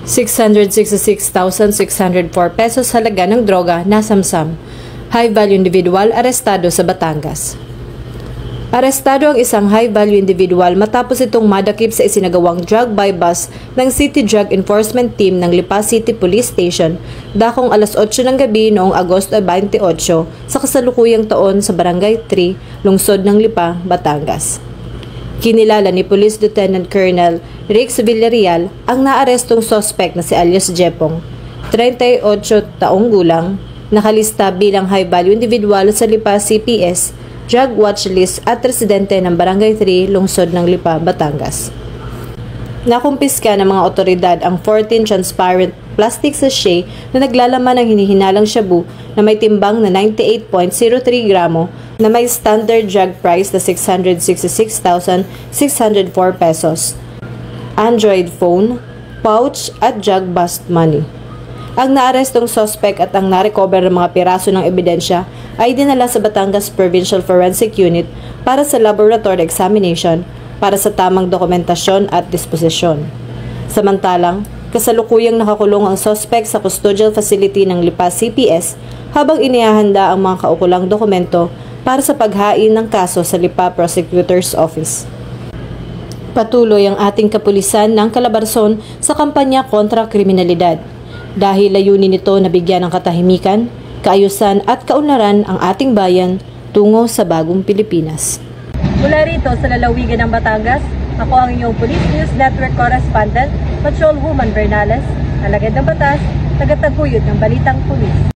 666,604 pesos halaga ng droga na samsam. High-value individual arestado sa Batangas. Arestado ang isang high-value individual matapos itong madakip sa isinagawang drug buy bust ng City Drug Enforcement Team ng Lipa City Police Station dakong alas 8 ng gabi noong Agosto 28 sa kasalukuyang taon sa Barangay 3, lungsod ng Lipa, Batangas. Kinilala ni Police Lieutenant Colonel Rix Villarreal ang naarestong suspect na si alias Jepong, 38 taong gulang, nakalista bilang high-value individual sa Lipa CPS, drug watch list at residente ng Barangay 3, lungsod ng Lipa, Batangas. Nakumpiska ng mga otoridad ang 14 transparent plastic sachet na naglalaman ng hinihinalang shabu na may timbang na 98.03 gramo na may standard drug price na 666,604 pesos, Android phone, pouch at drug bust money. Ang naarestong suspect at ang narecover ng mga piraso ng ebidensya ay dinala sa Batangas Provincial Forensic Unit para sa laboratory examination para sa tamang dokumentasyon at disposisyon. Samantalang, kasalukuyang nakakulong ang suspect sa custodial facility ng Lipa CPS habang inihahanda ang mga kaukulang dokumento para sa paghain ng kaso sa Lipa Prosecutor's Office. Patuloy ang ating kapulisan ng Calabarzon sa kampanya kontra kriminalidad dahil layunin nito na bigyan ng katahimikan, kaayusan at kaunlaran ang ating bayan tungo sa bagong Pilipinas. Mula rito sa lalawigan ng Batangas, ako ang inyong Police News Network Correspondent, Patrolwoman Bernales, alagad ng batas, tagataguyod ng Balitang Pulis.